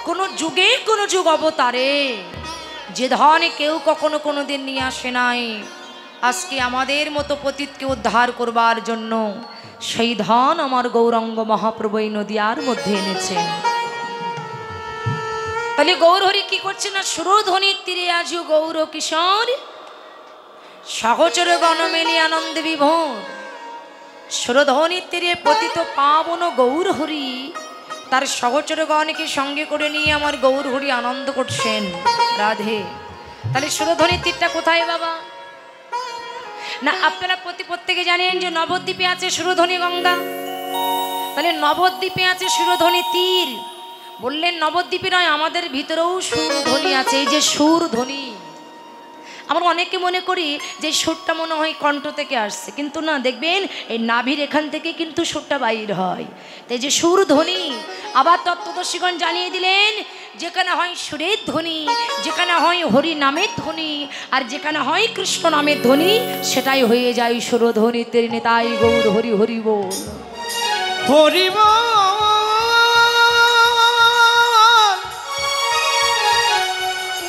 কোন যুগে কোন যুগ অবতারে যে ধন কেউ কখনো কোনোদিন নিয়ে আসে নাই, আজকে আমাদের মতো পতিতকে উদ্ধার করবার জন্য সেই ধন আমার গৌরাঙ্গ মহাপ্রভু এই নদিয়ার মধ্যে এনেছেন। তাহলে গৌরহরি কি করছে না, সুরধ্বনির তীরে আজু গৌর কিশোর সহচর গণ মেলি আনন্দ বিভোর। সুরধ্বনির তীরে পতিত পাবন গৌরহরি তার সহচরগণকে সঙ্গে করে নিয়ে আমার গৌরহরি আনন্দ করছেন। রাধে। তাহলে সুরধ্বনির তীরটা কোথায় বাবা? না আপনারা প্রত্যেকে জানেন যে নবদ্বীপে আছে সুরধ্বনি গঙ্গা। তাহলে নবদ্বীপে আছে সুরধ্বনি তীর। বললেন নবদ্বীপে নয়, আমাদের ভিতরেও সুরধ্বনি আছে। এই যে সুরধ্বনি, আমরা অনেকে মনে করি যে সুরটা মনে হয় কণ্ঠ থেকে আসছে, কিন্তু না, দেখবেন এই নাভির এখান থেকে কিন্তু সুরটা বাইর হয়। তাই যে সুরধ্বনি, আবার তত্ত্বদর্শীগণ জানিয়ে দিলেন যেখানে হয় সুরের ধ্বনি, যেখানে হয় হরি নামের ধ্বনি, আর যেখানে হয় কৃষ্ণ নামের ধ্বনি, সেটাই হয়ে যায় সুরধ্বনি। তেরি নেতাই গৌর হরি হরি বল, হরি বল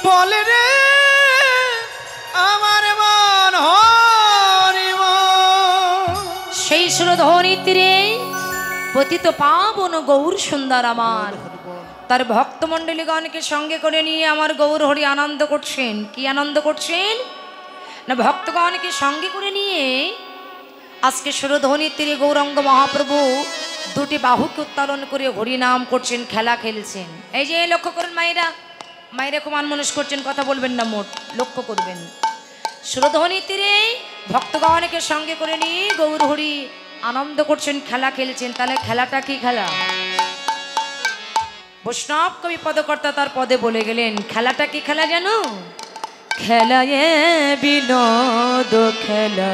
বলে রে আমার মন হরি বল। সেই সুরধ্বনি তীরে পতিত পাবন গৌর সুন্দর আমার তার ভক্তমণ্ডলীগণকে সঙ্গে করে নিয়ে আমার গৌর হরি আনন্দ করছেন। কি আনন্দ করছেন না, ভক্তগণকে সঙ্গে করে নিয়ে আজকে সুরধ্বনির তীরে গৌরাঙ্গ মহাপ্রভু দুটি বাহুকে উত্তোলন করে হরিনাম করছেন, খেলা খেলছেন। এই যে লক্ষ্য করেন মায়েরা, মায়েরা খুব আনমনস্ক করছেন, কথা বলবেন না, মোট লক্ষ্য করবেন। সুরধ্বনির তীরে ভক্তগণকে সঙ্গে করে নিয়ে গৌর হরি আনন্দ করছেন, খেলা খেলছেন। তাহলে খেলাটা কি খেলা? বৈষ্ণব কবি পদকর্তা তার পদে বলে গেলেন, খেলাটা কি খেলা জানো? খেলা এ বিনোদ খেলা,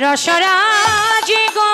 রসরাজ গো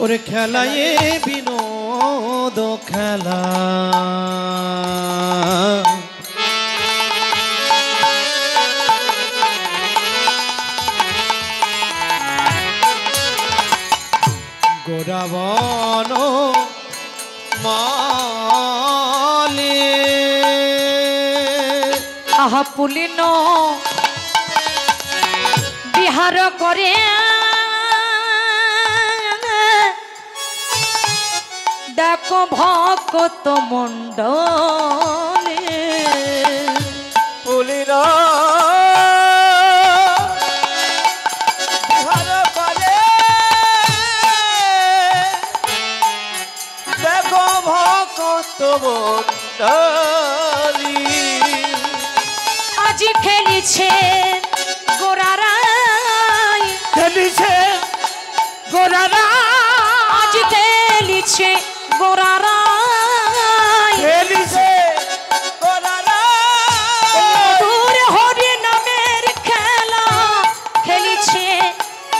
ওরে খেলা এ বিনোদ খেলা, গোরাবন মালে আহা পুলিন বিহার করে দেখো ভক্ত মণ্ডলে, পুলিন বিহার করে দেখো ভক্ত মণ্ডলী। আজি খেলিছে গোরারাই, খেলিছে গোরারাই, আজ খেলিছে গোরারাই, খেলিছে গোরারাই, মধুর হরি নামের খেলা খেলিছে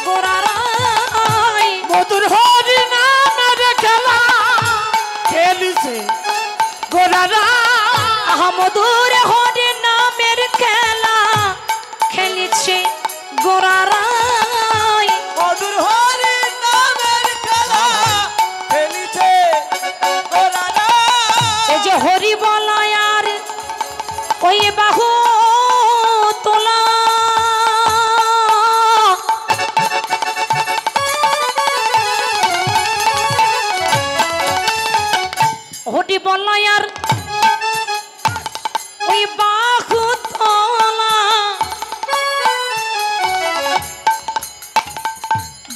গোরারাই, মধুর হরি নামের খেলা খেলিছে গোরারাই, আহা মধুর হরি নামের খেলা খেলিছে গোরারাই, মধুর হরি নামের খেলা খেলিছে গোরারাই। এই যে হরি বলয় আর ওই বাহু বলয়ার ওই বাহু তোলা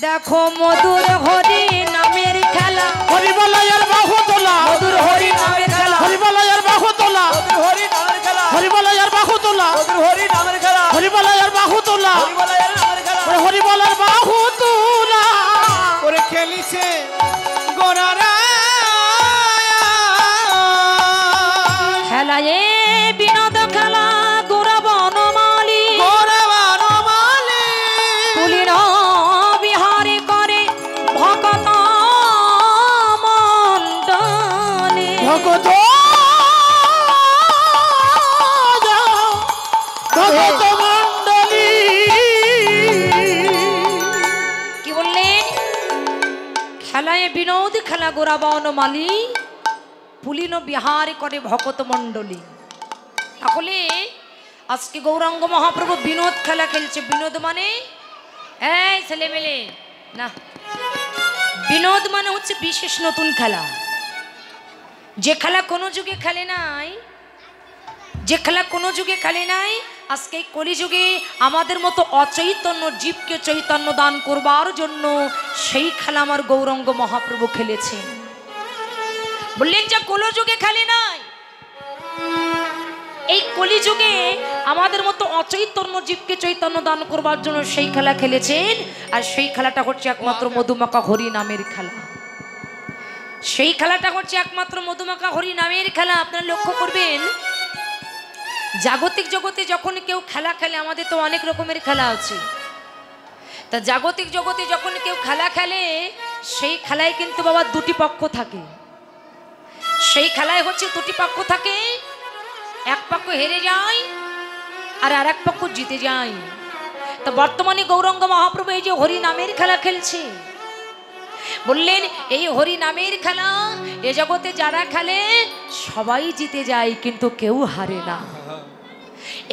দেখো মধুর হরি নামের খেলা হরি বলয়ার বাহু তোলা মধুর হরি নামের খেলা হরি বলয়ার বাহু তোলা মধুর হরি নামের খেলা হরি বলয়ার বাহু তোলা মধুর হরি নামের খেলা হরি বলয়ার বাহু তোলা হরি বলয়ের নামের খেলা হরি বলার বাহু তোলা ওরে খেলিছে গোরারা খেলায় বিনোদ খেলা গোরা বনমালী তুলির বিহারে করে ভকত মণ্ডলী ভগত ভগত মণ্ডলী কি বললেন খেলায় বিনোদ খেলা গোরা বনমালী পুলিন বিহার করে ভকত মণ্ডলী তাহলে আজকে গৌরাঙ্গ মহাপ্রভু বিনোদ খেলা খেলছে বিনোদ মানে এই ছেলে মেলে না বিনোদ মানে হচ্ছে বিশেষ নতুন খেলা যে খেলা কোনো যুগে খেলে নাই যে খেলা কোনো যুগে খেলে নাই আজকে কলিযুগে আমাদের মতো অচৈতন্য জীবকে চৈতন্য দান করবার জন্য সেই খেলা আমার গৌরাঙ্গ মহাপ্রভু খেলেছেন বললেন যে কলিযুগে খেলে নাই এই কলিযুগে আমাদের মতো অচৈতন্য জীবকে চৈতন্য দান করবার জন্য সেই খেলা খেলেছেন আর সেই খেলাটা হচ্ছে একমাত্র মধুমাখা হরি নামের খেলা সেই খেলাটা হচ্ছে একমাত্র মধুমাখা হরি নামের খেলা আপনারা লক্ষ্য করবেন জাগতিক জগতে যখন কেউ খেলা খেলে আমাদের তো অনেক রকমের খেলা আছে তা জাগতিক জগতে যখন কেউ খেলা খেলে সেই খেলায় কিন্তু বাবা দুটি পক্ষ থাকে সেই খেলায় হচ্ছে দুটি পক্ষ থাকে এক পক্ষ হেরে যায় আর আরেক পক্ষ জিতে যায় তো বর্তমানে গৌরাঙ্গ মহাপ্রভু এই যে হরি নামের খেলা খেলছে বললেন এই হরি নামের খেলা এ জগতে যারা খেলে সবাই জিতে যায় কিন্তু কেউ হারে না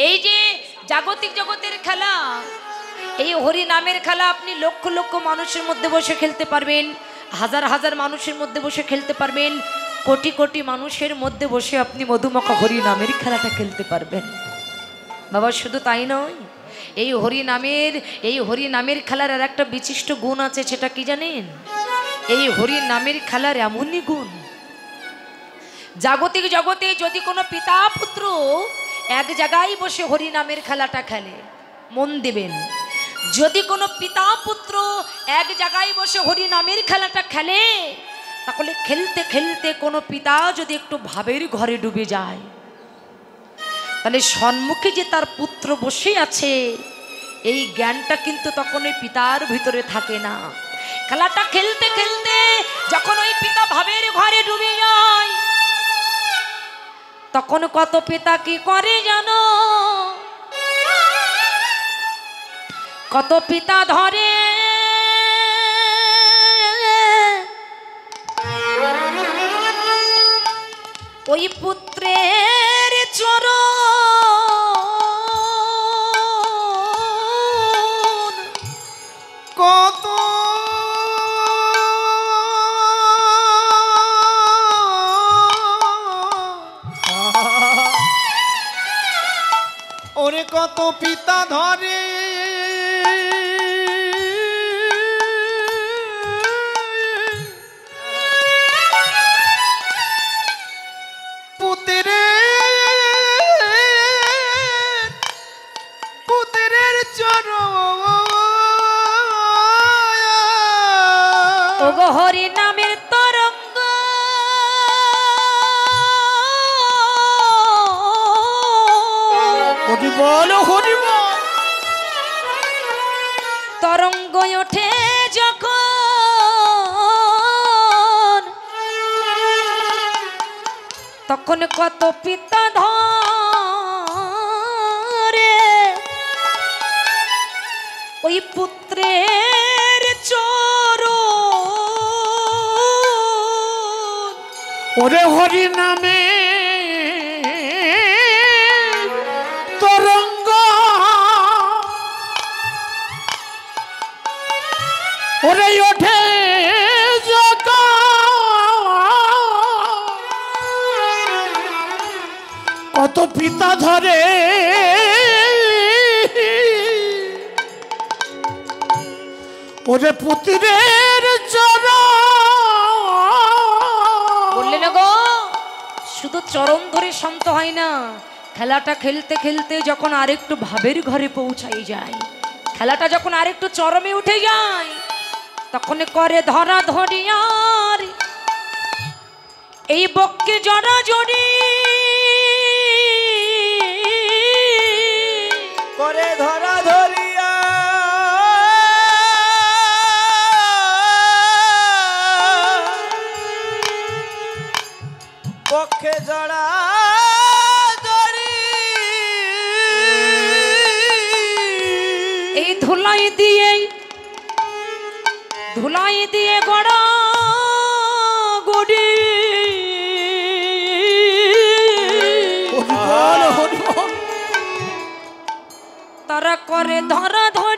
এই যে জাগতিক জগতের খেলা এই হরি নামের খেলা আপনি লক্ষ লক্ষ মানুষের মধ্যে বসে খেলতে পারবেন হাজার হাজার মানুষের মধ্যে বসে খেলতে পারবেন কোটি কোটি মানুষের মধ্যে বসে আপনি মধুমাখা হরি নামের খেলাটা খেলতে পারবেন বাবা শুধু তাই নয় এই হরি নামের খেলার আর একটা বিশিষ্ট গুণ আছে সেটা কি জানেন এই হরি নামের খেলার এমনই গুণ জাগতিক জগতে যদি কোনো পিতা পুত্র এক জায়গায় বসে হরি নামের খেলাটা খেলে মন দেবেন যদি কোনো পিতা পুত্র এক জায়গায় বসে হরি নামের খেলাটা খেলে তাহলে খেলতে খেলতে কোনো পিতা যদি একটু ভাবের ঘরে ডুবে যায় তাহলে সম্মুখে যে তার পুত্র বসে আছে এই জ্ঞানটা কিন্তু তখন ওই পিতার ভিতরে থাকে না খেলাটা খেলতে খেলতে যখন ওই পিতা ভাবের ঘরে ডুবে যায় তখন কত পিতা কি করে জানো কত পিতা ধরে ওই পুত্রের চরণ কত ওরে কত পিতা ধরে পুত্রের চরণ ওগো হরি নামের তরঙ্গ হরি বল হরি বল তরঙ্গ ওঠে যখন তখন কত পিতা ধরে ওই পুত্রের চরণ ওরে হরি নামে তরঙ্গ ওরে ওঠে পিতা ধরে ওরে পুত্রের বললেন গো শুধু চরণ ধরে শান্ত হয় না, খেলাটা খেলতে খেলতে যখন আরেকটু ভাবের ঘরে পৌঁছাই যায়, খেলাটা যখন আরেকটু চরমে উঠে যায়, তখন করে ধরা ধরিয়ার এই বক্ষে জড়া জড়ি করে ধরা ধরিয়া পক্ষে জড়া ধরি এই ধুলাই দিয়ে গড়া গড়ি তারা করে ধরা ধরি